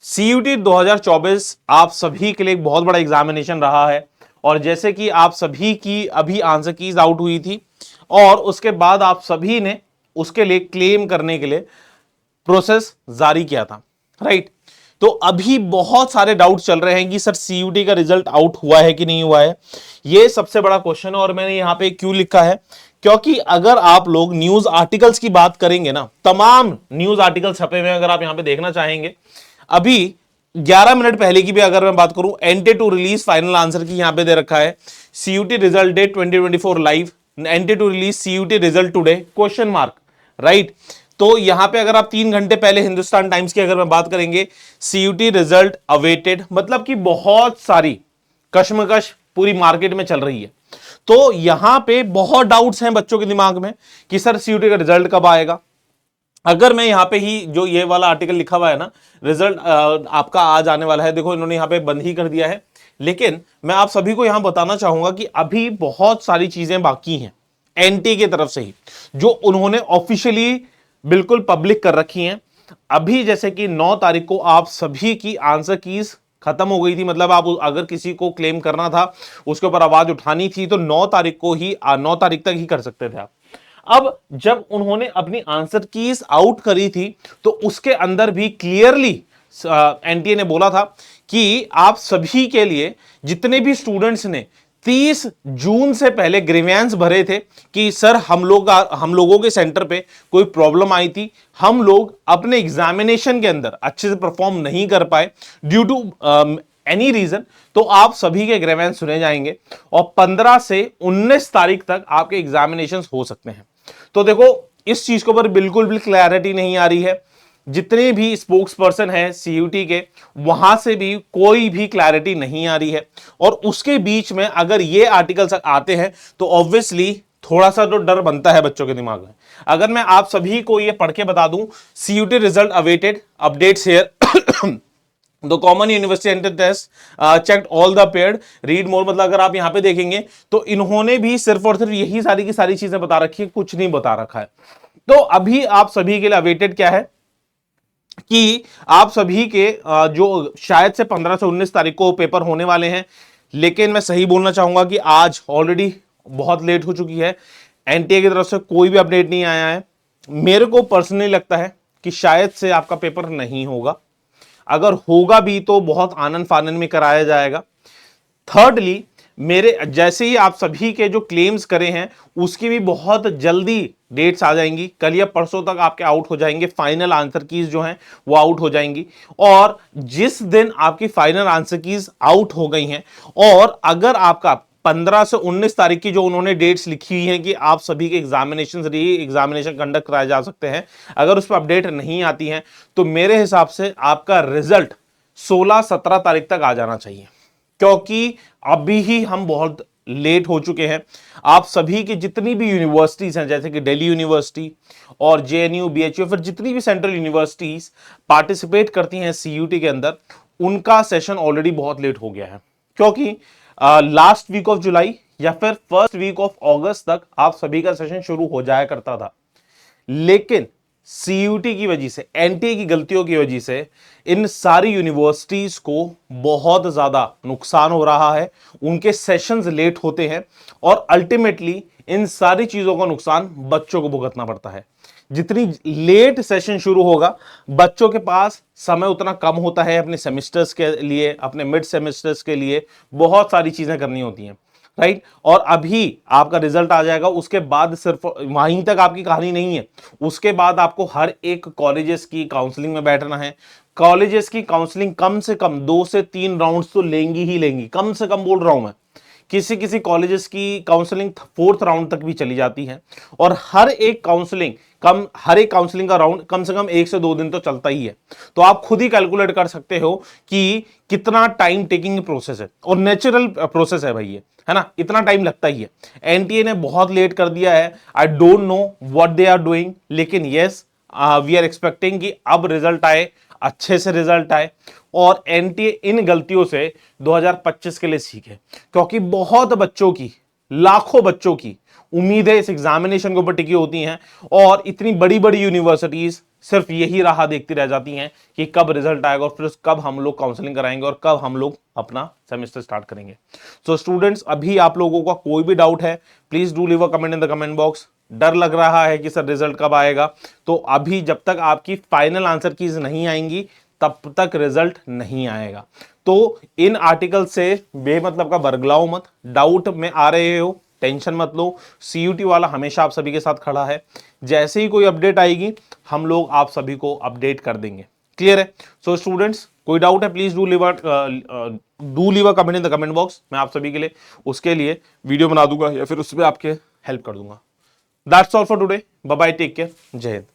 CUT 2024 आप सभी के लिए एक बहुत बड़ा एग्जामिनेशन रहा है और जैसे कि आप सभी की अभी आंसर कीज आउट हुई थी और उसके बाद आप सभी ने उसके लिए क्लेम करने के लिए प्रोसेस जारी किया था, राइट। तो अभी बहुत सारे डाउट चल रहे हैं कि सर सीयूटी का रिजल्ट आउट हुआ है कि नहीं हुआ है। ये सबसे बड़ा क्वेश्चन है और मैंने यहां पे क्यों लिखा है, क्योंकि अगर आप लोग न्यूज आर्टिकल्स की बात करेंगे ना, तमाम न्यूज आर्टिकल छपे हुए अगर आप यहां पे देखना चाहेंगे, अभी 11 मिनट पहले की भी अगर मैं बात करूं, NTA to release final answer की यहां पे दे रखा है, CUET result date 2024 live, NTA to release CUET result today question mark, right. तो यहां पे अगर आप 3 घंटे पहले हिंदुस्तान टाइम्स की अगर मैं बात करेंगे, सीयूटी रिजल्ट अवेटेड, मतलब कि बहुत सारी कश्मकश पूरी मार्केट में चल रही है। तो यहां पे बहुत डाउट्स हैं बच्चों के दिमाग में कि सर सीयूटी का रिजल्ट कब आएगा। अगर मैं यहां पे ही जो ये वाला आर्टिकल लिखा हुआ है ना, रिजल्ट आपका आज आने वाला है, देखो इन्होंने यहां पे बंद ही कर दिया है, लेकिन मैं आप सभी को यहां बताना चाहूंगा कि अभी बहुत सारी चीजें बाकी हैं एनटी की तरफ से ही, जो उन्होंने ऑफिशियली बिल्कुल पब्लिक कर रखी हैं। अभी जैसे कि 9 तारीख को आप सभी की आंसर कीज खत्म हो गई थी, मतलब आप अगर किसी को क्लेम करना था, उसके ऊपर आवाज उठानी थी, तो 9 तारीख को ही 9 तारीख तक ही कर सकते थे आप। अब जब उन्होंने अपनी आंसर कीज आउट करी थी तो उसके अंदर भी क्लियरली एनटीए ने बोला था कि आप सभी के लिए, जितने भी स्टूडेंट्स ने 30 जून से पहले ग्रीवेंस भरे थे कि सर हम लोगों के सेंटर पे कोई प्रॉब्लम आई थी, हम लोग अपने एग्जामिनेशन के अंदर अच्छे से परफॉर्म नहीं कर पाए ड्यू टू एनी रीजन, तो आप सभी के ग्रीवेंस सुने जाएंगे और 15 से 19 तारीख तक आपके एग्जामिनेशन हो सकते हैं। तो देखो इस चीज के ऊपर बिल्कुल भी क्लैरिटी नहीं आ रही है, जितने भी स्पोक्स पर्सन है सीयूटी के, वहां से भी कोई भी क्लैरिटी नहीं आ रही है। और उसके बीच में अगर ये आर्टिकल्स आते हैं तो ऑब्वियसली थोड़ा सा तो डर बनता है बच्चों के दिमाग में। अगर मैं आप सभी को ये पढ़ के बता दूं, CUT result awaited, updates here the common university entrance test checked all the paired, read more, मतलब अगर आप यहां पे देखेंगे तो इन्होंने भी सिर्फ और सिर्फ यही सारी की सारी चीजें बता रखी है, कुछ नहीं बता रखा है। तो अभी आप सभी के लिए अवेटेड क्या है कि आप सभी के जो शायद से 15 से 19 तारीख को पेपर होने वाले हैं, लेकिन मैं सही बोलना चाहूंगा कि आज ऑलरेडी बहुत लेट हो चुकी है, एनटीए की तरफ से कोई भी अपडेट नहीं आया है। मेरे को पर्सनली लगता है कि शायद से आपका पेपर नहीं होगा, अगर होगा भी तो बहुत आनंद फानन में कराया जाएगा। थर्डली, मेरे जैसे ही आप सभी के जो क्लेम्स करे हैं उसकी भी बहुत जल्दी डेट्स आ जाएंगी, कल या परसों तक आपके आउट हो जाएंगे, फाइनल आंसर कीज जो हैं वो आउट हो जाएंगी। और जिस दिन आपकी फाइनल आंसर कीज आउट हो गई हैं और अगर आपका 15 से 19 तारीख की जो उन्होंने डेट्स लिखी हुई हैं कि आप सभी के एग्जामिनेशन कंडक्ट कराए जा सकते हैं, अगर उस पर अपडेट नहीं आती हैं तो मेरे हिसाब से आपका रिजल्ट 16-17 तारीख तक आ जाना चाहिए, क्योंकि अभी ही हम बहुत लेट हो चुके हैं। आप सभी की जितनी भी यूनिवर्सिटीज हैं, जैसे कि दिल्ली यूनिवर्सिटी और जेएनयू, बीएचयू, फिर जितनी भी सेंट्रल यूनिवर्सिटीज पार्टिसिपेट करती हैं सीयूटी के अंदर, उनका सेशन ऑलरेडी बहुत लेट हो गया है, क्योंकि लास्ट वीक ऑफ जुलाई या फिर फर्स्ट वीक ऑफ अगस्त तक आप सभी का सेशन शुरू हो जाया करता था। लेकिन सीयूटी की वजह से, एनटीए की गलतियों की वजह से इन सारी यूनिवर्सिटीज को बहुत ज्यादा नुकसान हो रहा है, उनके सेशंस लेट होते हैं और अल्टीमेटली इन सारी चीजों का नुकसान बच्चों को भुगतना पड़ता है। जितनी लेट सेशन शुरू होगा, बच्चों के पास समय उतना कम होता है अपने सेमेस्टर्स के लिए, अपने मिड सेमेस्टर्स के लिए बहुत सारी चीजें करनी होती हैं, राइट। और अभी आपका रिजल्ट आ जाएगा, उसके बाद सिर्फ वहीं तक आपकी कहानी नहीं है, उसके बाद आपको हर एक कॉलेजेस की काउंसलिंग में बैठना है। कॉलेजेस की काउंसलिंग कम से कम 2 से 3 राउंड्स तो लेंगी ही लेंगी, कम से कम बोल रहा हूं मैं। किसी किसी कॉलेजेस की काउंसलिंग 4th राउंड तक भी चली जाती है और हर एक काउंसलिंग का राउंड कम से कम 1 से 2 दिन तो चलता ही है। तो आप खुद ही कैलकुलेट कर सकते हो कि कितना टाइम टेकिंग प्रोसेस है, और नेचुरल प्रोसेस है भाई ये, है ना, इतना टाइम लगता ही है। एनटीए ने बहुत लेट कर दिया है, I don't know what they are doing, लेकिन यस वी आर एक्सपेक्टिंग कि अब रिजल्ट आए, अच्छे से रिजल्ट आए और एनटीए इन गलतियों से 2025 के लिए सीखे, क्योंकि बहुत बच्चों की, लाखों बच्चों की उम्मीदें इस एग्जामिनेशन के ऊपर टिकी होती हैं और इतनी बड़ी बड़ी यूनिवर्सिटीज सिर्फ यही राह देखती रह जाती हैं कि कब रिजल्ट आएगा और फिर कब हम लोग काउंसलिंग कराएंगे और कब हम लोग अपना सेमेस्टर स्टार्ट करेंगे। सो स्टूडेंट्स, अभी आप लोगों का कोई भी डाउट है, please do leave a comment in the comment box. डर लग रहा है कि सर रिजल्ट कब आएगा, तो अभी जब तक आपकी फाइनल आंसर कीज नहीं आएंगी तब तक रिजल्ट नहीं आएगा। तो इन आर्टिकल से बेमतलब का बरगलाओ मत, डाउट में आ रहे हो टेंशन मत लो, सीयूटी वाला हमेशा आप सभी के साथ खड़ा है। जैसे ही कोई अपडेट आएगी हम लोग आप सभी को अपडेट कर देंगे। क्लियर है? सो स्टूडेंट्स, कोई डाउट है please do leave a comment in the comment box. मैं आप सभी के लिए उसके लिए वीडियो बना दूंगा या फिर उसमें आपके हेल्प कर दूंगा। That's all for today. Bye bye, take care, Jai Hind.